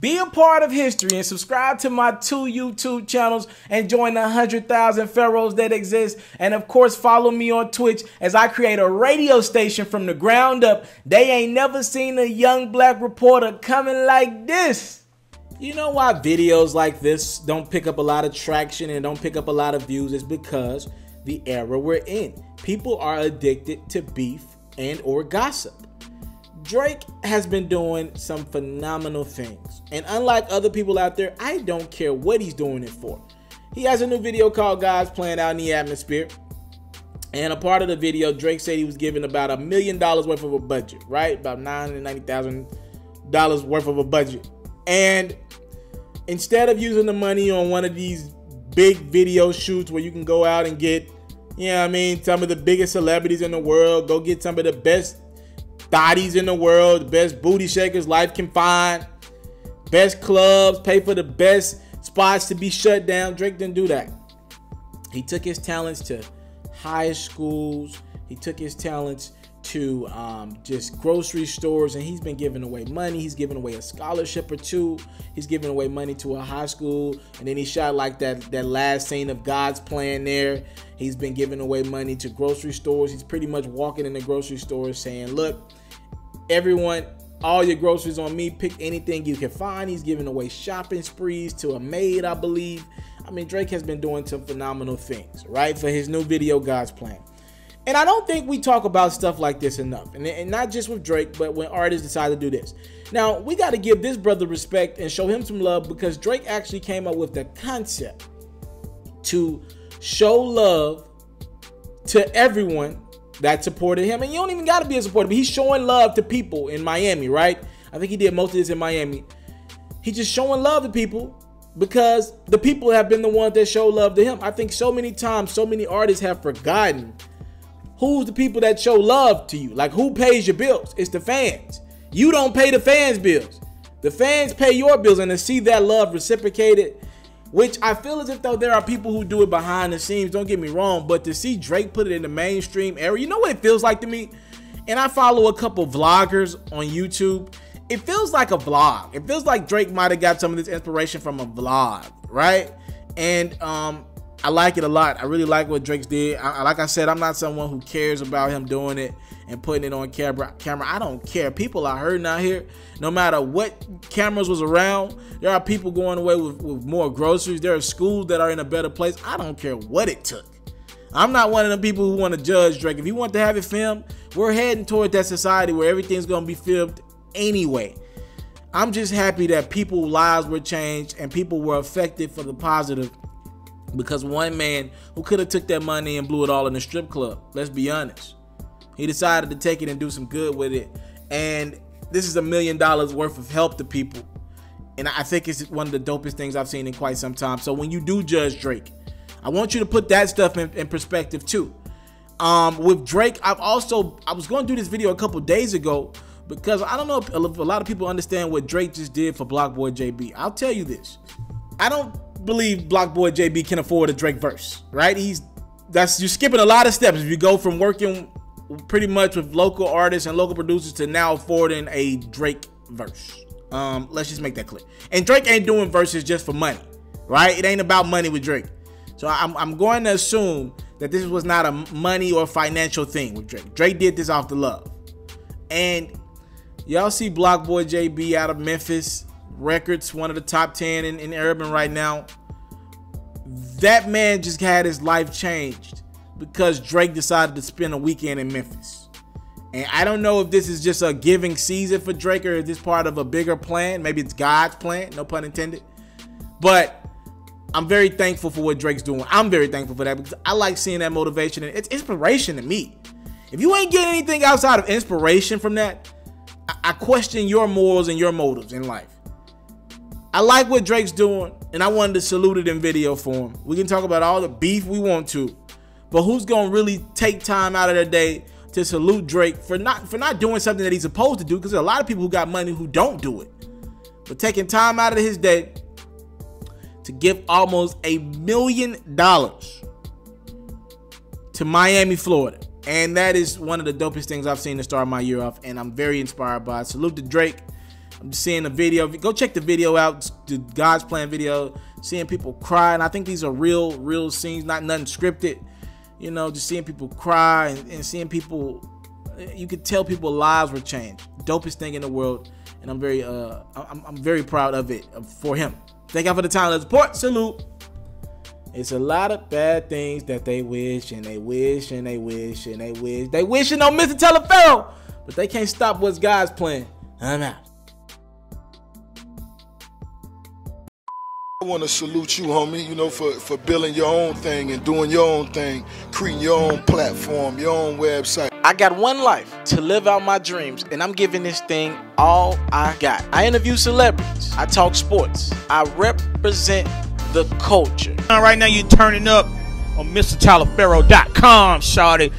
Be a part of history and subscribe to my 2 YouTube channels and join the 100,000 pharaohs that exist. And of course, follow me on Twitch as I create a radio station from the ground up. They ain't never seen a young black reporter coming like this. You know why videos like this don't pick up a lot of traction and don't pick up a lot of views? It's because the era we're in. People are addicted to beef and or gossip. Drake has been doing some phenomenal things. And unlike other people out there, I don't care what he's doing it for. He has a new video called God's Playing Out in the Atmosphere. And a part of the video, Drake said he was given about $1 million worth of a budget, right? About $990,000 worth of a budget. And instead of using the money on one of these big video shoots where you can go out and get, some of the biggest celebrities in the world, go get some of the best thotties in the world, the best booty shakers life can find, best clubs, pay for the best spots to be shut down. Drake didn't do that. He took his talents to high schools. He took his talents to just grocery stores, and he's been giving away money. He's giving away a scholarship or two. He's giving away money to a high school, and then he shot like that last scene of God's Plan there. He's been giving away money to grocery stores. He's pretty much walking in the grocery stores saying, look, everyone, all your groceries on me. Pick anything you can find. He's giving away shopping sprees to a maid, I believe. I mean, Drake has been doing some phenomenal things, right, for his new video, God's Plan. And I don't think we talk about stuff like this enough. And not just with Drake, but when artists decide to do this. Now, we got to give this brother respect and show him some love, because Drake actually came up with the concept to show love to everyone that supported him. And you don't even got to be a supporter, but he's showing love to people in Miami, right? I think he did most of this in Miami. He's just showing love to people because the people have been the ones that show love to him. I think so many times, so many artists have forgotten who's the people that show love to you. Like, who pays your bills? It's the fans. You don't pay the fans' bills. The fans pay your bills, and to see that love reciprocated, which I feel as if though there are people who do it behind the scenes, don't get me wrong, but to see Drake put it in the mainstream area, you know what it feels like to me? And I follow a couple vloggers on YouTube. It feels like a vlog. It feels like Drake might have got some of this inspiration from a vlog, right? And I like it a lot. I really like what Drake did. Like I said, I'm not someone who cares about him doing it and putting it on camera. I don't care. People are hurting out here. No matter what cameras was around, there are people going away with more groceries. There are schools that are in a better place. I don't care what it took. I'm not one of the people who want to judge Drake. If you want to have it filmed, we're heading toward that society where everything's going to be filmed anyway. I'm just happy that people's lives were changed and people were affected for the positive, because one man who could have took that money and blew it all in a strip club, let's be honest, he decided to take it and do some good with it. And this is $1 million worth of help to people. And I think it's one of the dopest things I've seen in quite some time. So when you do judge Drake, I want you to put that stuff in perspective too. With Drake, I was going to do this video a couple days ago because I don't know if a lot of people understand what Drake just did for Block Boy JB. I'll tell you this. I don't believe Block Boy JB can afford a Drake verse, right? You're skipping a lot of steps if you go from working pretty much with local artists and local producers to now affording a Drake verse. Let's just make that clear. And Drake ain't doing verses just for money, right? It ain't about money with Drake. So I'm going to assume that this was not a money or financial thing with Drake. Drake did this off the love. And y'all see Block Boy JB out of Memphis Records, one of the top 10 in urban right now. That man just had his life changed because Drake decided to spend a weekend in Memphis. And I don't know if this is just a giving season for Drake or is this part of a bigger plan. Maybe it's God's plan, no pun intended. But I'm very thankful for what Drake's doing. I'm very thankful for that because I like seeing that motivation, and it's inspiration to me. If you ain't getting anything outside of inspiration from that, I question your morals and your motives in life. I like what Drake's doing, and I wanted to salute it in video form. We can talk about all the beef we want to, but who's gonna really take time out of their day to salute Drake for not doing something that he's supposed to do? Because there's a lot of people who got money who don't do it, but taking time out of his day to give almost $1 million to Miami, Florida. And that is one of the dopest things I've seen to start my year off, and I'm very inspired by it. Salute to Drake. I'm just seeing the video. Go check the video out, the God's Plan video. Seeing people cry, and I think these are real scenes, not nothing scripted. You know, just seeing people cry and seeing people. You could tell people's lives were changed. Dopest thing in the world, and I'm very proud of it for him. Thank y'all for the time. Let's support. Salute. It's a lot of bad things that they wish and they wish and they wish and they wish. They wishing on Mr. Taliaferro, but they can't stop what's God's plan. I'm out. I want to salute you, homie, you know, for building your own thing and doing your own thing, creating your own platform, your own website. I got one life to live out my dreams, and I'm giving this thing all I got. I interview celebrities. I talk sports. I represent the culture. Right now you're turning up on MrTaliaferro.com, shawty.